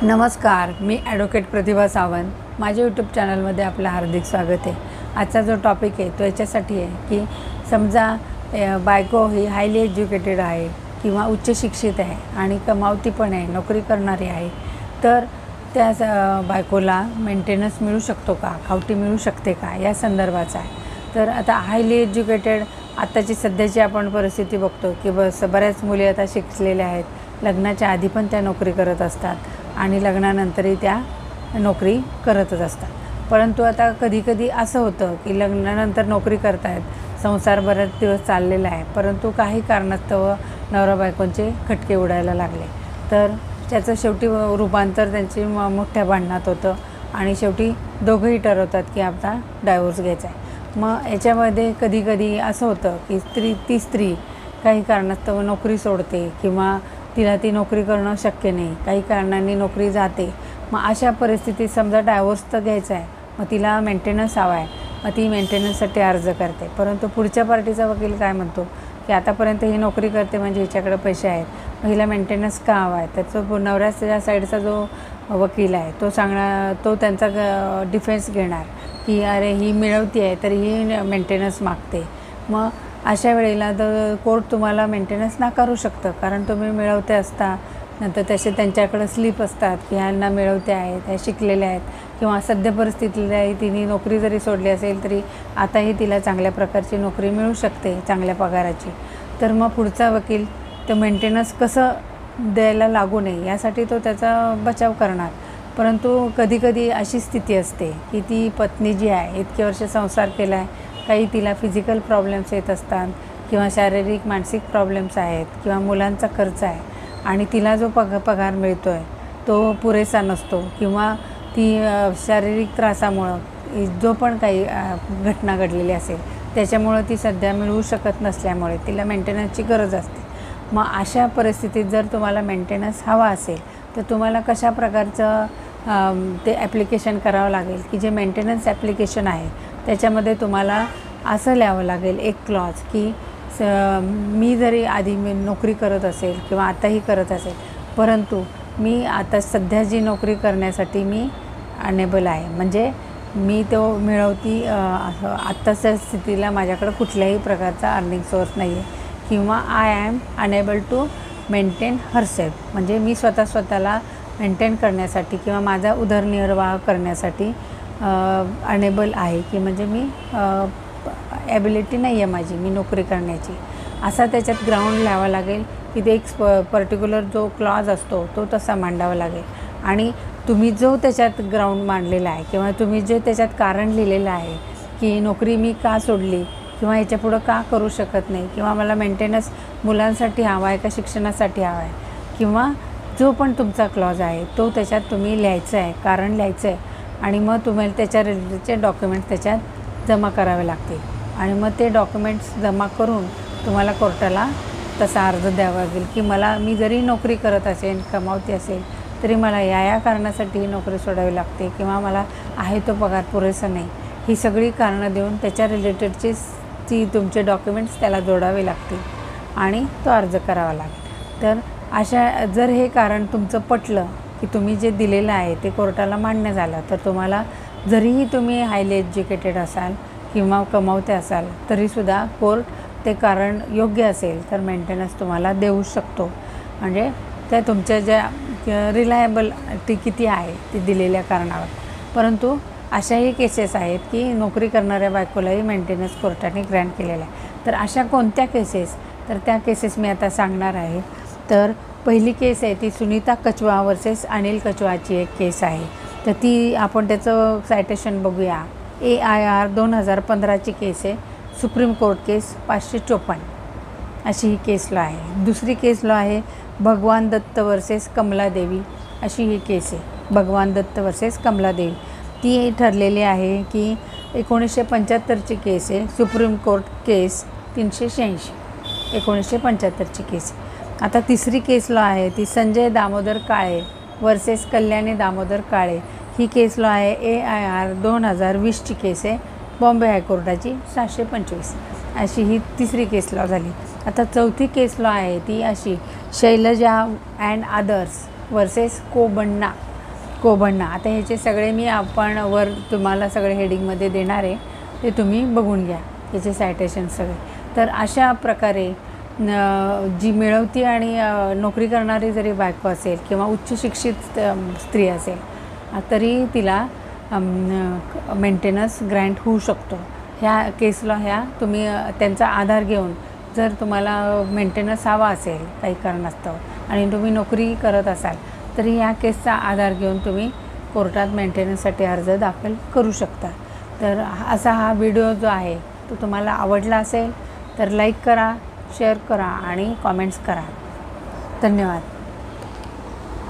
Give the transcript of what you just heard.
नमस्कार, मी ॲडव्होकेट प्रतिभा सावंत. माझ्या यूट्यूब चॅनलमध्ये आपलं हार्दिक स्वागत आहे. आजचा जो टॉपिक आहे तो याच्यासाठी आहे की समजा बायको ही हायली एज्युकेटेड आहे किंवा उच्च शिक्षित आहे आणि कमावती पण आहे, नोकरी करणारी आहे, तर त्या बायकोला मेंटेनन्स मिळू शकतो का, खावटी मिळू शकते का, या संदर्भाचा आहे. तर आता हायली एज्युकेटेड आत्ताची सध्याची आपण परिस्थिती बघतो की बऱ्याच मुली आता शिकलेल्या आहेत. लग्नाच्या आधी पण त्या नोकरी करत असतात आणि लग्नानंतरही त्या नोकरी करतच असतात. परंतु आता कधीकधी असं होतं की लग्नानंतर नोकरी करतायत, संसार बरेच दिवस चाललेला आहे, परंतु काही कारणास्तव नवरा बायकोंचे खटके उडायला लागले. तर त्याचं शेवटी रूपांतर त्यांची मोठ्या भांडणात होतं आणि शेवटी दोघंही ठरवतात की आता डायव्होर्स घ्यायचा आहे. मग याच्यामध्ये कधीकधी असं होतं की ती स्त्री काही कारणास्तव नोकरी सोडते किंवा तिला ती नोकरी करणं शक्य नाही, काही कारणांनी नोकरी जाते. मग अशा परिस्थितीत समजा डायव्होर्स तर घ्यायचा आहे, मग तिला मेंटेनन्स हवा आहे, मग ती मेंटेनन्ससाठी अर्ज करते. परंतु पुढच्या पार्टीचा वकील काय म्हणतो की आतापर्यंत ही नोकरी करते म्हणजे हिच्याकडे पैसे आहेत, मग हिला मेंटेनन्स का हवा आहे. त्याचं नवऱ्याच्या साईडचा जो वकील आहे तो त्यांचा डिफेन्स घेणार की अरे ही मिळवती आहे तर ही मेंटेनन्स मागते. मग अशा वेळेला तर कोर्ट तुम्हाला मेंटेनन्स नाकारू शकतं, कारण तुम्ही मिळवते असता. नंतर त्यांच्याकडे स्लिप असतात की ह्यांना मिळवते आहेत, ह्या शिकलेल्या आहेत किंवा सध्या परिस्थितीला तिने नोकरी जरी सोडली असेल तरी आताही तिला चांगल्या प्रकारची नोकरी मिळू शकते, चांगल्या पगाराची. तर मग पुढचा वकील तो मेंटेनन्स कसं द्यायला लागू नये यासाठी तो त्याचा बचाव करणार. परंतु कधीकधी अशी स्थिती असते की ती पत्नी जी आहे इतके वर्ष संसार केला आहे, काही तिला फिजिकल प्रॉब्लेम्स येत असतात किंवा शारीरिक मानसिक प्रॉब्लेम्स आहेत किंवा मुलांचा खर्च आहे आणि तिला जो पगार मिळतो आहे तो पुरेसा नसतो किंवा ती शारीरिक त्रासामुळं जो पण काही घटना घडलेली असेल त्याच्यामुळं ती सध्या मिळवू शकत नसल्यामुळे तिला मेंटेनन्सची गरज असते. मग अशा परिस्थितीत जर तुम्हाला मेंटेनन्स हवा असेल तर तुम्हाला कशा प्रकारचं ते ॲप्लिकेशन करावं लागेल की जे मेंटेनन्स ॲप्लिकेशन आहे त्याच्यामध्ये तुम्हाला असं लिहावं लागेल एक क्लॉज की मी जरी आधी नोकरी करत असेल किंवा आताही करत असेल, परंतु मी आता सध्या जी नोकरी करण्यासाठी मी अनेबल आहे, म्हणजे मी तो मिळवती आत्ताच्या स्थितीला माझ्याकडं कुठल्याही प्रकारचा अर्निंग सोर्स नाही आहे किंवा I am unable to maintain herself, म्हणजे मी स्वतःला मेंटेन करण्यासाठी किंवा माझा उदरनिर्वाह करण्यासाठी अनेबल आहे की म्हणजे मी ॲबिलिटी नाही आहे माझी मी नोकरी करण्याची. असा त्याच्यात ग्राउंड लिहावा लागेल की ते एक पर्टिक्युलर जो क्लॉज असतो तो तसा मांडावा लागेल. आणि तुम्ही जो त्याच्यात ग्राउंड मांडलेला आहे किंवा तुम्ही जे त्याच्यात कारण लिहिलेलं आहे की नोकरी मी का सोडली किंवा याच्यापुढं का करू शकत नाही किंवा मला मेंटेनन्स मुलांसाठी हवा आहे का शिक्षणासाठी हवा आहे किंवा जो पण तुमचा क्लॉज आहे तो त्याच्यात तुम्ही लिहायचं आहे, कारण लिहायचं आहे. आणि मग तुम्हाला त्याच्या रिलेटेडचे डॉक्युमेंट्स त्याच्यात जमा करावे लागतील आणि मग ते डॉक्युमेंट्स जमा करून तुम्हाला कोर्टाला तसा अर्ज द्यावा लागेल की मी जरी नोकरी करत असेल, कमावती असेल, तरी मला या कारणासाठी ही नोकरी सोडावी लागते किंवा मला आहे तो पगार पुरेसा नाही. ही सगळी कारणं देऊन त्याच्या रिलेटेडची तुमचे डॉक्युमेंट्स त्याला जोडावे लागतील आणि तो अर्ज करावा लागेल. तर अशा जर हे कारण तुमचं पटलं की तुम्ही जे दिलेलं आहे ते कोर्टाला मान्य झालं तर तुम्हाला जरीही तुम्ही हायली एज्युकेटेड असाल किंवा कमावते असाल तरीसुद्धा कोर्ट ते कारण योग्य असेल तर मेंटेनन्स तुम्हाला देऊ शकतो. म्हणजे त्या तुमच्या ज्या रिलायबिलिटी किती आहे ती दिलेल्या कारणावर. परंतु अशाही केसेस आहेत की नोकरी करणाऱ्या बायकोलाही मेंटेनन्स कोर्टाने ग्रँट केलेला आहे. तर अशा कोणत्या केसेस, तर त्या केसेस मी आता सांगणार आहे. तर पहिली केस आहे ती सुनीता कचवा वर्सेस अनिल कचवाची एक केस आहे. तर ती आपण त्याचं सायटेशन बघूया. AIR 2015ची केस आहे. सुप्रीम कोर्ट केस 554 अशी ही केस लॉ आहे. दुसरी केस लॉ आहे भगवान दत्त वर्सेस कमलादेवी अशी ही केस आहे. भगवान दत्त वर्सेस कमलादेवी ती ठरलेली आहे की 1975ची केस आहे. सुप्रीम कोर्ट केस 386 1975ची केस. आता तिसरी केस लॉ आहे ती संजय दामोदर काळे वर्सेस कल्याणी दामोदर काळे ही केस लॉ आहे. AIR 2020ची केस आहे. बॉम्बे हायकोर्टाची 725 अशी ही तिसरी केस लॉ झाली. आता चौथी केस लॉ आहे ती अशी शैलजा अँड अदर्स वर्सेस कोबण्णा कोबडणं. आता ह्याचे सगळे मी आपण वर तुम्हाला सगळे हेडिंगमध्ये देणार आहे, ते तुम्ही बघून घ्या याचे सायटेशन सगळे. तर अशा प्रकारे जी मिळवती आणि नोकरी करणारी जरी बायको असेल किंवा उच्च शिक्षित स्त्री असेल तरी तिला मेंटेनन्स ग्रँट होऊ शकतो. ह्या केसला ह्या तुम्ही त्यांचा आधार घेऊन जर तुम्हाला मेंटेनन्स हवा असेल काही कारणास्तव आणि तुम्ही नोकरी करत असाल तरी ह्या केसचा आधार घेऊन तुम्ही कोर्टात मेंटेनन्ससाठी अर्ज दाखल करू शकता. तर असा हा व्हिडिओ जो आहे तो तुम्हाला आवडला असेल तर लाईक करा, शेअर करा आणि कॉमेंट्स करा. धन्यवाद.